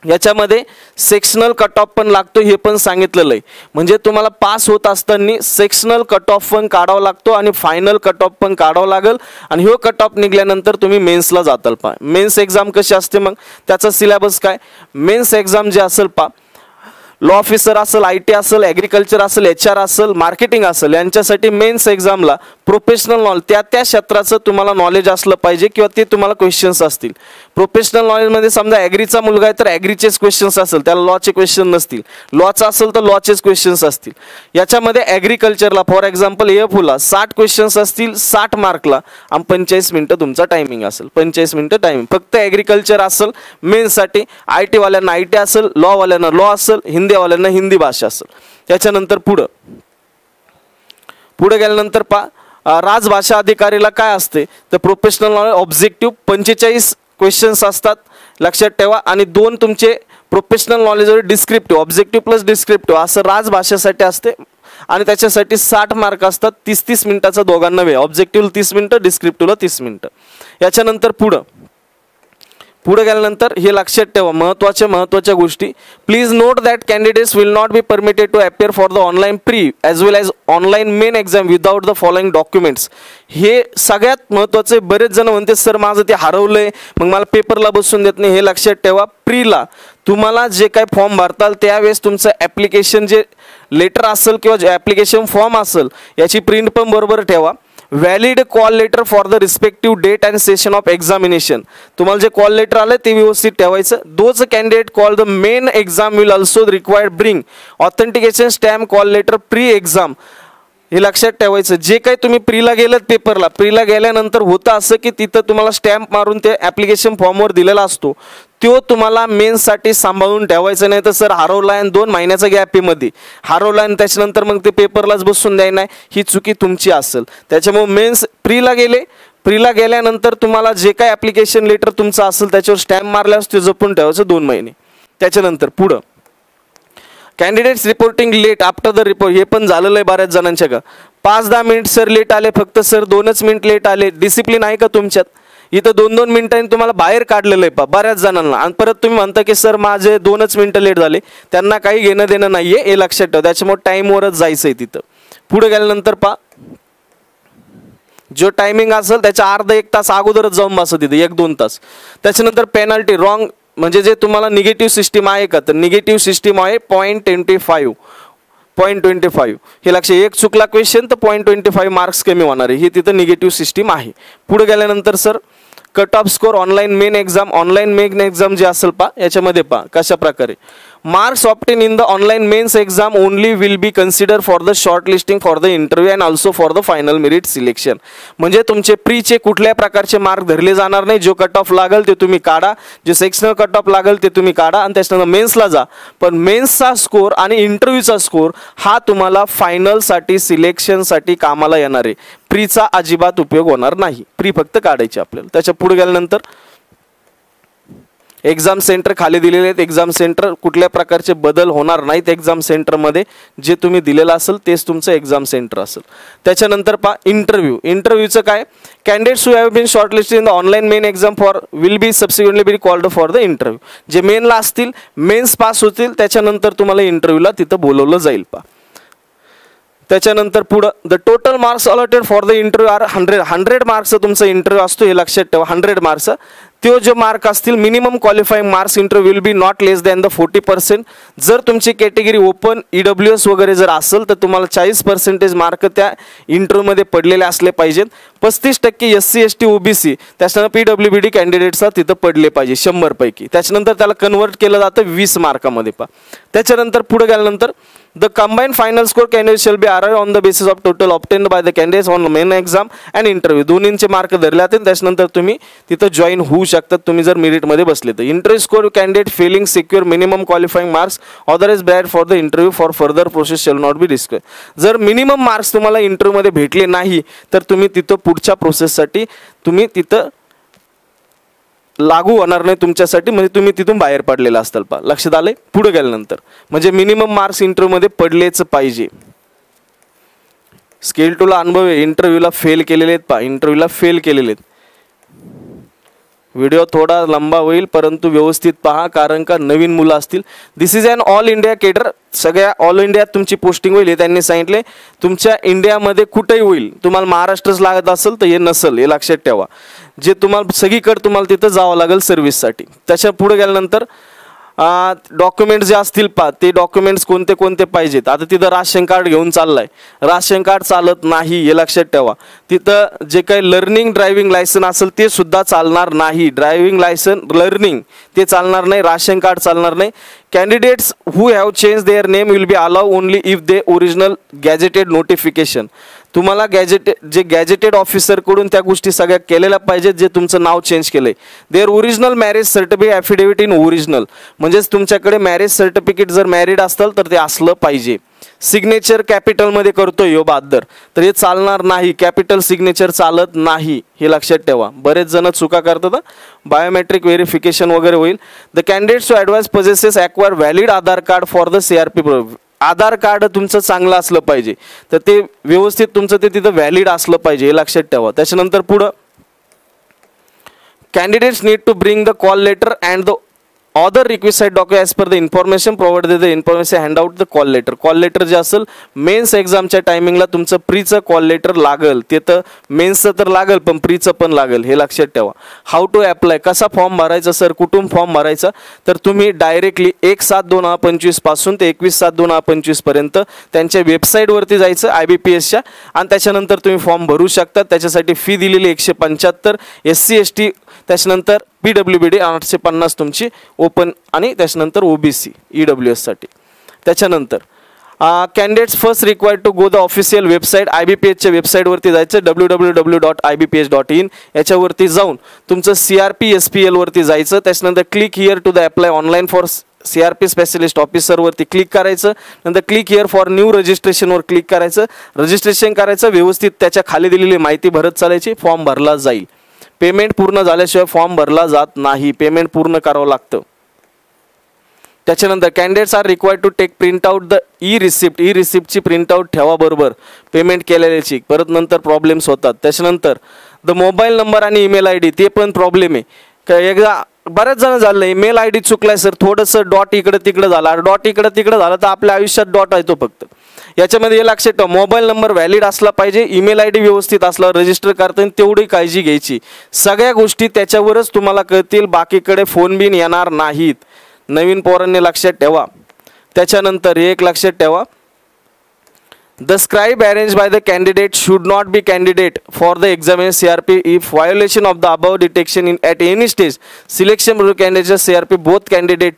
याच्यामध्ये सेक्शनल कट ऑफ पण लागतो, हे पण सांगितलेलं आहे। म्हणजे तुम्हाला पास होत असताना सेक्शनल कट ऑफ पण काढावा लागतो आणि फायनल कट ऑफ पण काढावं लागेल। आणि हो कट ऑफ निघाल्यानंतर तुम्ही मेन्सला जाताल पा। मेन्स एक्झाम कशी असते, मग त्याचा सिलेबस काय? मेन्स एक्झाम जे असेल पा, लॉ ऑफिसर असेल, IT असेल, ॲग्रिकल्चर असेल, HR असेल, मार्केटिंग असेल, यांच्यासाठी मेन्स एक्झामला प्रोफेशनल नॉलेज, त्या क्षेत्राचं तुम्हाला नॉलेज असलं पाहिजे किंवा ते तुम्हाला क्वेश्चन्स असतील। प्रोफेशनल नॉलेजमध्ये समजा ॲग्रीचा मुलगा आहे तर ॲग्रीचेच क्वेश्चन्स असेल, त्याला लॉचे क्वेश्चन नसतील, लॉचा असेल तर लॉचेच क्वेश्चन्स असतील। याच्यामध्ये ॲग्रिकल्चरला फॉर एक्झाम्पल AFला 60 क्वेश्चन्स असतील 60 मार्कला आणि 45 मिनिटं तुमचा टायमिंग असेल, 45 मिनिटं टायमिंग फक्त ॲग्रिकल्चर असेल मेन्ससाठी। IT वाल्यांना IT असेल, लॉ वाल्यांना लॉ असेल, हिंदीवाल्यांना हिंदी भाषा असेल। त्याच्यानंतर पुढे गेल्यानंतर पा, राजभाषा अधिकारीला काय असते तर प्रोफेशनल नॉलेज ऑब्जेक्टिव्ह 45 क्वेश्चन्स असतात, लक्षात ठेवा। आणि 2 तुमचे प्रोफेशनल नॉलेजवर डिस्क्रिप्टिव्ह, ऑब्जेक्टिव्ह प्लस डिस्क्रिप्टिव्ह असं राजभाषेसाठी असते आणि त्याच्यासाठी 60 मार्क असतात, 30-30 मिनिटाचा दोघांना वेळ, ऑब्जेक्टिव्ह 30 मिनिटं, डिस्क्रिप्टिव्हला 30 मिनिटं। याच्यानंतर पुढे गेल्यानंतर हे लक्षात ठेवा, महत्त्वाच्या गोष्टी। Please note that candidates will not be permitted to appear for the online pre as well as online main exam without the following documents. हे सगळ्यात महत्त्वाचे। बरेच जण म्हणते सर माझं ते हरवलंय, मग मला पेपरला बसून देत नाही, हे लक्षात ठेवा। प्रीला तुम्हाला जे काही फॉर्म भरताल त्यावेळेस तुमचं ॲप्लिकेशन जे लेटर असेल किंवा जे ॲप्लिकेशन फॉर्म असेल याची प्रिंट पण बरोबर ठेवा। Valid call letter for the respective date and session of examination, तुम्हाला जे कॉल लेटर आले ते व्यवस्थित ठेवायचं। Those candidate call the main exam will also required bring authentication stamp call letter pre exam, हे लक्षात ठेवायचं। जे काही तुम्ही प्रीला गेलात पेपरला, प्रीला गेल्यानंतर होतं असं की तिथं तुम्हाला स्टॅम्प मारून ते ॲप्लिकेशन फॉर्मवर दिलेला असतो, तो तुम्हाला मेन्ससाठी सांभाळून ठेवायचं, नाही तर सर हरवला आणि 2 महिन्याचा गॅप मध्ये हरवला आणि त्याच्यानंतर मग ते पेपरलाच बसून द्याय नाही, ही चुकी तुमची असेल। त्याच्यामुळे मेन्स प्रीला गेल्यानंतर तुम्हाला जे काही ॲप्लिकेशन लेटर तुमचं असेल त्याच्यावर स्टॅम्प मारल्यास ते जपून ठेवायचं 2 महिने। त्याच्यानंतर पुढं candidates reporting late after the report, हे पण झालेलं आहे बऱ्याच जणांच्या का 5-10 मिनिट सर लेट आले, फक्त सर 2च मिनिट लेट आले। डिसिप्लिन आहे का तुमच्यात? इथं 2-2 मिनिटांनी तुम्हाला बाहेर काढलेलं आहे पा बऱ्याच जणांना, आणि परत तुम्ही म्हणता की सर माझे 2च मिनिटं लेट झाले, त्यांना काही घेणं देणं नाहीये, हे लक्षात ठेवा। त्याच्यामुळे टाईमवरच जायचंय तिथं। पुढे गेल्यानंतर पा, जो टायमिंग असेल त्याच्या अर्धा 1 तास अगोदरच जाऊन बसा तिथे, 1-2 तास। त्याच्यानंतर पेनल्टी रॉंग, म्हणजे जे तुम्हाला निगेटिव्ह सिस्टीम आहे का, तर निगेटिव्ह सिस्टीम आहे 0.25 हे लक्ष, एक चुकला क्वेश्चन तर 0.25 मार्क्स कमी होणार आहे, ही तिथं निगेटिव्ह सिस्टीम आहे। पुढे गेल्यानंतर सर cut off score online main exam जे असेल पा, याच्यामध्ये पा कशा प्रकारे marks obtain in the online mains exam only will be consider for the short listing for the interview and also for the final merit selection. म्हणजे तुमचे प्रीचे कुठल्या प्रकारचे मार्क धरले जाणार नाही, जो कट ऑफ लागेल ते तुम्ही काढा, जे सेक्शनल कट ऑफ लागेल ते तुम्ही काढा आणि त्याच्यानंतर मेन्सला जा, पण मेन्सचा स्कोर आणि इंटरव्ह्यूचा स्कोर हा तुम्हाला फायनलसाठी सिलेक्शनसाठी कामाला येणार आहे। प्रीचा अजिबात उपयोग होणार नाही, प्री फक्त काढायची आपल्याला. त्याच्या पुढे गेल्यानंतर एक्झाम सेंटर खाली दिलेले आहेत. एक्झाम सेंटर कुठल्या प्रकारचे बदल होणार नाहीत. एक्झाम सेंटरमध्ये जे तुम्ही दिलेलं असेल तेच तुमचं एक्झाम सेंटर असेल. त्याच्यानंतर पहा इंटरव्ह्यू. इंटरव्ह्यूचं काय, candidates who have been shortlisted in the online main exam for will be subsequently be called for the interview. जे मेनला असतील, मेन्स पास होतील, त्याच्यानंतर तुम्हाला इंटरव्ह्यूला तिथं बोलवलं जाईल. पहा त्याच्यानंतर पुढं the total marks allotted for the interview are 100 मार्क्सचा तुमचा इंटरव्ह्यू असतो, हे लक्षात ठेवा. 100 मार्क्स तो जो मार्क असतील minimum qualifying marks interview will be not less than the 40%. जर तुमची कॅटेगरी ओपन EWS वगैरे जर असेल तर तुम्हाला 40% मार्क त्या इंटरव्ह्यूमध्ये पडलेले असले पाहिजेत. 35% SC ST OBC त्याच्यानंतर PWBD कॅन्डिडेट्सला तिथं पडले पाहिजे 100 पैकी. त्याच्यानंतर त्याला कन्वर्ट केलं जातं 20 मार्कामध्ये. पहा त्याच्यानंतर पुढे गेल्यानंतर the combine final score candidate shall be arrive on the basis of total obtained by the candidates on main exam and interview. दोन्हींचे मार्क धरले जातील. त्याच्यानंतर तुम्ही तिथं जॉईन होऊ शकतात तुम्ही जर मेरिटमध्ये बसले तर. Interview score candidate failing secure minimum qualifying marks otherwise barred for the interview for further process shall not be describe. जर मिनिमम मार्क्स तुम्हाला इंटरव्ह्यूमध्ये भेटले नाही तर तुम्ही तिथं पुढच्या प्रोसेससाठी तुम्ही तिथं लागू होणार नाही तुमच्यासाठी, म्हणजे तुम्ही तिथून बाहेर पडलेला असताल. पहा लक्षात आलंय. पुढे गेल्यानंतर म्हणजे मिनिमम मार्क्स इंटरव्ह्यूमध्ये पडलेच पाहिजे. स्केल 2ला अनुभव आहे, इंटरव्ह्यूला फेल केलेले आहेत. पहा इंटरव्ह्यूला फेल केलेले आहेत. व्हिडिओ थोडा लंबा होईल परंतु व्यवस्थित पहा कारण का नवीन मुलं असतील. This is an all India cadre. सगळ्या ऑल इंडियात तुमची पोस्टिंग होईल हे त्यांनी सांगितले. तुमच्या इंडियामध्ये कुठेही होईल. तुम्हाला महाराष्ट्रच लागत असेल तर हे नसेल, हे लक्षात ठेवा. जे तुम्हाला सगळीकडे तुम्हाला तिथं जावं लागेल सर्व्हिससाठी. त्याच्या पुढे गेल्यानंतर डॉक्युमेंट्स जे असतील पहा ते डॉक्युमेंट्स कोणते कोणते पाहिजेत. आता तिथं राशन कार्ड घेऊन चाललाय, राशन कार्ड चालत नाही हे लक्षात ठेवा. तिथं जे काही लर्निंग ड्रायव्हिंग लायसन असेल ते सुद्धा चालणार नाही. ड्रायव्हिंग लायसन लर्निंग ते चालणार नाही, राशन कार्ड चालणार नाही. Candidates who have change their name will be allow only if they original gazetted notification. तुम्हाला गॅजेटेड ऑफिसरकडून त्या गोष्टी सगळ्या केलेल्या पाहिजेत जे तुमचं नाव चेंज केलंय. Their original marriage certificate affidavit in original, म्हणजेच तुमच्याकडे मॅरेज सर्टिफिकेट जर मॅरिड असताल तर ते असलं पाहिजे. सिग्नेचर कॅपिटलमध्ये करतोय यो बहादर तर हे चालणार नाही. कॅपिटल सिग्नेचर चालत नाही हे लक्षात ठेवा. बरेच जण चुका करतात. बायोमेट्रिक व्हेरिफिकेशन वगैरे होईल. The candidates to advance possesses acquire valid Aadhaar card for the CRP. Aadhaar card तुमचं चांगलं असलं पाहिजे तर ते व्यवस्थित तुमचं ते तिथं व्हॅलिड असलं पाहिजे हे लक्षात ठेवा. त्याच्यानंतर पुढं candidates need to bring the call letter and the other requisite document as per the information provided the information hand out the call letter. Call letter जे असेल मेन्स एक्झामच्या टायमिंगला तुमचं प्रीचं कॉल लेटर लागल. ते तर मेन्सचं तर लागल पण प्रीचं पण लागल हे लक्षात ठेवा. हाऊ टू अप्लाय, कसा फॉर्म भरायचा सर, कुठून फॉर्म भरायचा, तर तुम्ही डायरेक्टली 1/7/2025 पासून ते 21/7/2025 पर्यंत त्यांच्या वेबसाईटवरती जायचं IBPSच्या आणि त्याच्यानंतर तुम्ही फॉर्म भरू शकता. त्याच्यासाठी फी दिलेली 175. SC ST त्याच्यानंतर PWBD 850 तुमची ओपन आणि त्याच्यानंतर OBC EWS साठी. त्याच्यानंतर candidates first required to go the official website. IBPSच्या वेबसाईटवरती जायचं www.ibps.in. याच्यावरती जाऊन तुमचं CRP SPL वरती जायचं. त्याच्यानंतर click here to the apply online for CRP specialist ऑफिसरवरती क्लिक करायचं. नंतर क्लिक हिअर फॉर न्यू रजिस्ट्रेशनवर क्लिक करायचं. रजिस्ट्रेशन करायचं व्यवस्थित. त्याच्या खाली दिलेली माहिती भरत चालायची. फॉर्म भरला जाईल. पेमेंट पूर्ण झाल्याशिवाय फॉर्म भरला जात नाही. पेमेंट पूर्ण करावं लागतं. त्याच्यानंतर candidates are required to take print out the receipt. रिसिप्टची प्रिंट आउट ठेवा बरोबर पेमेंट केलेल्याची, परत नंतर प्रॉब्लेम्स होतात. त्याच्यानंतर द मोबाईल नंबर आणि ईमेल ID ते पण प्रॉब्लेम आहे. एकदा बऱ्याच जण झालं ईमेल ID चुकलाय सर, थोडंसं डॉट इकडं तिकडं झालं. डॉट इकडं तिकडं झालं तर आपल्या आयुष्यात डॉट आहे तो फक्त. याच्यामध्ये हे लक्षात ठेवा मोबाईल नंबर व्हॅलिड असला पाहिजे, ईमेल ID व्यवस्थित असला, रजिस्टर करताना तेवढी काळजी घ्यायची. सगळ्या गोष्टी त्याच्यावरच तुम्हाला कळतील, बाकीकडे फोन बिन येणार नाहीत. नवीन पोरांनी लक्षात ठेवा. त्याच्यानंतर एक लक्षात ठेवा, the scribe arrange by the candidate should not be candidate for the examination CRP if violation of the above detection in at any stage selection candidate CRP both candidate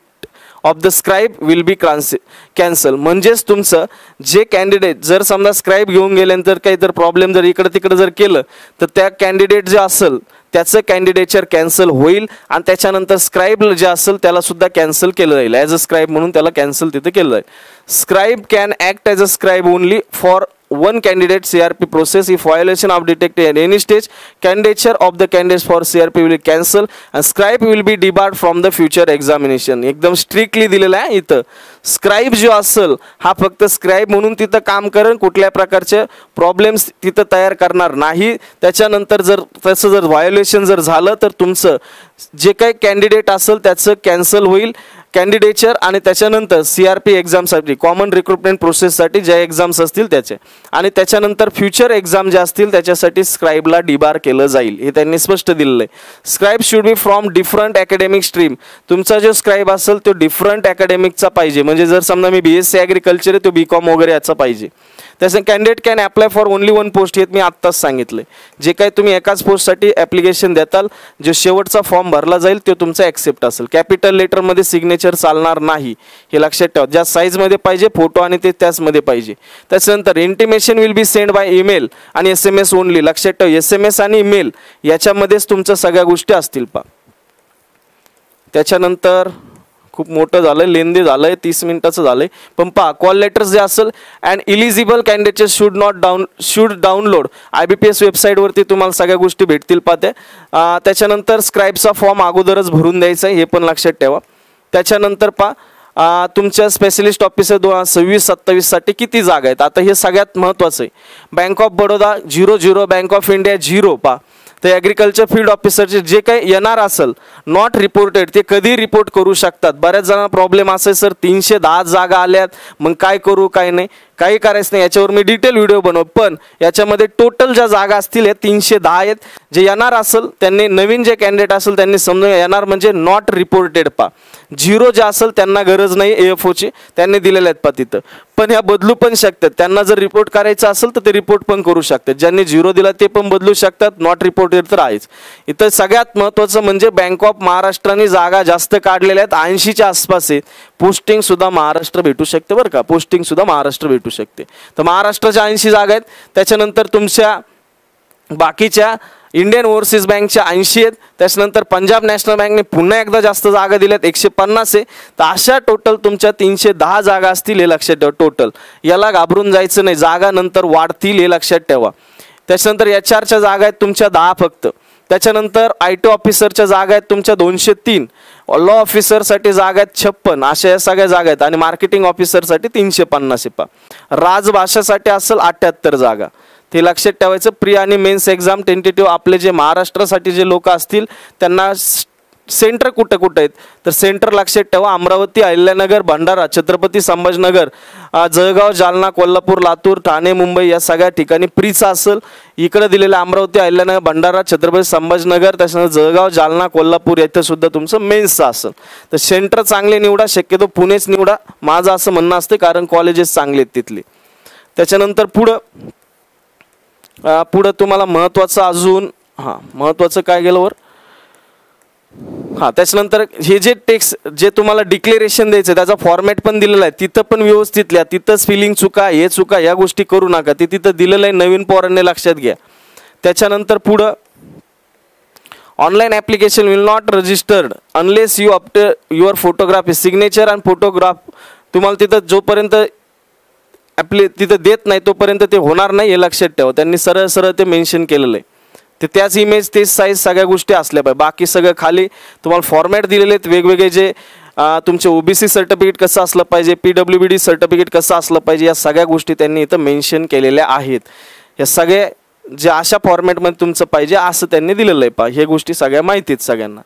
of the scribe will be cancel. म्हणजेच तुमचं जे कॅन्डिडेट जर समजा स्क्राइब घेऊन गेल्यानंतर काही जर प्रॉब्लेम जर इकडं तिकडं जर केलं तर त्या कॅन्डिडेट जे असेल त्याचं कॅन्डिडेचर कॅन्सल होईल आणि त्याच्यानंतर स्क्राइब जे असेल त्याला सुद्धा कॅन्सल केलं जाईल. ॲज अ स्क्राइब म्हणून त्याला कॅन्सल तिथे केलं जाईल. Scribe can act as a scribe only for one candidate CRP process. If violation of detected at any stage, candidature of the candidates for CRP will cancel and scribe will be debarred from the future examination. एकदम स्ट्रिक्टली दिलेलं आहे इथं. स्क्राइब जो असेल हा फक्त स्क्राइब म्हणून तिथं काम करेल, कुठल्या प्रकारचे प्रॉब्लेम्स तिथं तयार करणार नाही. त्याच्यानंतर जर तसं जर व्हायोलेशन जर झालं तर तुमचं जे काही कॅन्डिडेट असेल त्याचं कॅन्सल होईल कॅन्डिडेचर, आणि त्याच्यानंतर CRP एक्झामसाठी कॉमन रिक्रुटमेंट प्रोसेससाठी ज्या एक्झाम्स असतील त्याचे, आणि त्याच्यानंतर फ्युचर एक्झाम ज्या असतील त्याच्यासाठी स्क्राइबला डिबार केलं जाईल, हे त्यांनी स्पष्ट दिलेलं आहे. Scribe should be from different academic stream. तुमचा जो स्क्राइब असेल तो डिफरंट अकॅडमिकचा पाहिजे. म्हणजे जर समजा मी BSc ॲग्रिकल्चर आहे तो BCom वगैरे याचा पाहिजे. त्याचं candidate can apply for only one post, हे मी आत्ताच सांगितलं. जे काही तुम्ही एकाच पोस्टसाठी ॲप्लिकेशन देताल, जो शेवटचा फॉर्म भरला जाईल तो तुमचा ॲक्सेप्ट असेल. कॅपिटल लेटरमध्ये सिग्नेचर चालणार नाही, हे लक्षात ठेवा. ज्या साईजमध्ये पाहिजे फोटो आणि ते त्याचमध्ये पाहिजे. त्याच्यानंतर intimation will be send by email आणि SMS ओनली. लक्षात ठेवा, SMS आणि ईमेल याच्यामध्येच तुमच्या सगळ्या गोष्टी असतील. त्याच्यानंतर खूप मोठं झालं, लेंदी झालंय, 30 मिनिटाचं झालंय. पण पहा, कॉल लेटर्स जे असेल and eligible candidate should download IBPS वेबसाईटवरती तुम्हाला सगळ्या गोष्टी भेटतील पाहते. त्याच्यानंतर स्क्राइबचा फॉर्म अगोदरच भरून द्यायचा आहे, हे पण लक्षात ठेवा. त्याच्यानंतर पहा, तुमच्या स्पेशलिस्ट ऑफिसर 2026-27 साठी किती जागा आहेत. आता हे सगळ्यात महत्त्वाचं आहे. Bank of Baroda 0, bank of India 0. पहा, तर ॲग्रिकल्चर फील्ड ऑफिसरचे जे काही येणार असेल नॉट रिपोर्टेड ते कधी रिपोर्ट करू शकतात. बऱ्याच जणांना प्रॉब्लेम असेल, सर 310 जागा आल्यात, मग काय करू काय नाही, काही करायचं नाही. याच्यावर मी डिटेल व्हिडिओ बनव. पण याच्यामध्ये टोटल ज्या जागा असतील हे 310 आहेत. जे येणार असेल त्यांनी, नवीन जे कॅन्डिडेट असेल त्यांनी समजून, येणार म्हणजे नॉट रिपोर्टेड. 0 जे असेल त्यांना गरज नाही AFOची, त्यांनी दिलेले आहेत तिथं. पण ह्या बदलू पण शकतात. त्यांना जर रिपोर्ट करायचं असेल तर ते रिपोर्ट पण करू शकतात. ज्यांनी 0 दिला ते पण बदलू शकतात. नॉट रिपोर्टेड तर आहेच. इथं सगळ्यात महत्त्वाचं म्हणजे बँक ऑफ महाराष्ट्राने जागा जास्त काढलेल्या आहेत, 80च्या आसपास आहे. पोस्टिंग सुद्धा महाराष्ट्र भेटू शकते बरं का, पोस्टिंग सुद्धा महाराष्ट्र भेटू शकते. तर महाराष्ट्राच्या 80 जागा आहेत. त्याच्यानंतर तुमच्या बाकीच्या इंडियन ओव्हरसीज बँकच्या 80 आहेत. त्याच्यानंतर पंजाब नॅशनल बँकने पुन्हा एकदा जास्त जागा दिल्यात, 150 आहे. तर अशा टोटल तुमच्या 310 जागा असतील, हे लक्षात ठेवा. टोटल याला घाबरून जायचं नाही, जागा नंतर वाढतील, हे लक्षात ठेवा. त्याच्यानंतर HRच्या जागा आहेत तुमच्या 10 फक्त. त्याच्यानंतर IT ऑफिसरच्या जागा आहेत तुमच्या 203, लॉ ऑफिसरसाठी जागा आहेत 56, अशा या सगळ्या जागा आहेत. आणि मार्केटिंग ऑफिसरसाठी 350 आहे. राजभाषासाठी असेल 78 जागा, ते लक्षात ठेवायचं. प्री आणि मेन्स एक्झाम टेंटेटिव्ह आपले जे महाराष्ट्रासाठी जे लोक असतील त्यांना सेंटर कुठं कुठं आहेत तर सेंटर लक्षात ठेवा. अमरावती, अहिल्यानगर, भंडारा, छत्रपती संभाजीनगर, जळगाव, जालना, कोल्हापूर, लातूर, ठाणे, मुंबई या सगळ्या ठिकाणी प्रीचा असेल. इकडे दिलेलं अमरावती, अहिल्यानगर, भंडारा, छत्रपती संभाजीनगर, त्याच्यानंतर जळगाव, जालना, कोल्हापूर येथे सुद्धा तुमचं मेन्सचं असेल. तर सेंटर चांगले निवडा, शक्यतो पुणेच निवडा, माझं असं म्हणणं असते, कारण कॉलेजेस चांगले आहेत तिथले. त्याच्यानंतर पुढं तुम्हाला महत्त्वाचं अजून महत्त्वाचं काय गेलं वर त्याच्यानंतर हे जे टेक्स्ट जे तुम्हाला डिक्लेरेशन द्यायचं त्याचा फॉर्मॅट पण दिलेला आहे. तिथं पण व्यवस्थित लिहा, तिथं स्पेलिंग चुका, हे चुका, या गोष्टी करू नका. ते तिथं दिलेलं आहे, नवीन पोरांनी लक्षात घ्या. त्याच्यानंतर पुढं online application will not registered unless you update your photograph signature and photograph. तुम्हाला तिथं जोपर्यंत तिथं देत नाही तोपर्यंत ते होणार नाही, हे लक्षात ठेवा. त्यांनी सरळ सरळ ते मेन्शन केलेलं आहे. ते त्याच इमेज, तेच साईज, सगळ्या गोष्टी असल्या पाहिजे. बाकी सगळं खाली तुम्हाला फॉर्मॅट दिलेले आहेत वेगवेगळे. जे तुमचे OBC सर्टिफिकेट कसं असलं पाहिजे, PWBD सर्टिफिकेट कसं असलं पाहिजे, या सगळ्या गोष्टी त्यांनी इथं मेन्शन केलेल्या आहेत. या सगळ्या जे अशा फॉर्मॅटमध्ये तुमचं पाहिजे असं त्यांनी दिलेलं आहे. हे गोष्टी सगळ्या माहिती आहेत सगळ्यांना,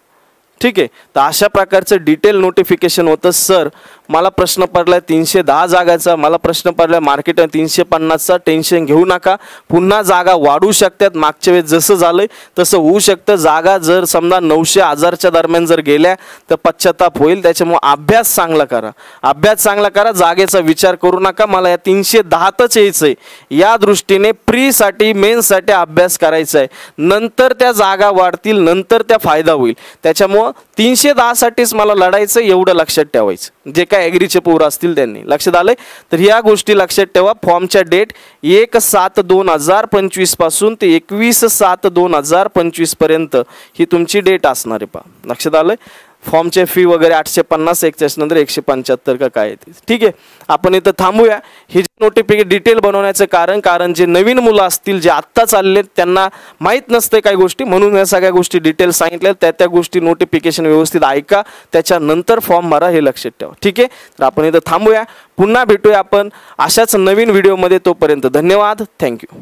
ठीक आहे. तर अशा प्रकारचं डिटेल नोटिफिकेशन होतं. सर मला प्रश्न पडलाय 310 जागाचा, मला प्रश्न पडलाय मार्केट 350चा, टेन्शन घेऊ नका. पुन्हा जागा वाढू शकतात. मागच्या वेळेस जसं झालंय तसं होऊ शकतं. जागा जर समजा 900-1000च्या दरम्यान जर गेल्या तर पश्चाताप होईल. त्याच्यामुळे अभ्यास चांगला करा, अभ्यास चांगला करा. जागेचा विचार करू नका. मला या 310तच यायचंय, या दृष्टीने प्रीसाठी मेन्ससाठी अभ्यास करायचा आहे. नंतर त्या जागा वाढतील, नंतर त्या फायदा होईल. त्याच्यामुळं 310 साठीच मला लढायचं, एवढं लक्षात ठेवायचं. जे काय ॲग्रीचे पोरं असतील त्यांनी लक्षात आलंय. तर ह्या गोष्टी लक्षात ठेवा. फॉर्मच्या डेट 1/7/2025 पासून ते 21/7/2025 पर्यंत ही तुमची डेट असणार आहे. लक्षात आलंय. फॉर्मचे फी वगैरे 850 एक त्याच्यानंतर 175 का काय येते. ठीक आहे, आपण इथं थांबूया. हे नोटिफिकेशन डिटेल बनवण्याचं कारण जे नवीन मुलं असतील जे आत्ता चालले त्यांना माहीत नसते काही गोष्टी, म्हणून या सगळ्या गोष्टी डिटेल सांगितल्या. त्या गोष्टी नोटिफिकेशन व्यवस्थित ऐका, त्याच्यानंतर फॉर्म भरा हे लक्षात ठेवा. ठीक आहे, तर आपण इथं थांबूया. पुन्हा भेटूया आपण अशाच नवीन व्हिडिओमध्ये. तोपर्यंत धन्यवाद. थँक्यू.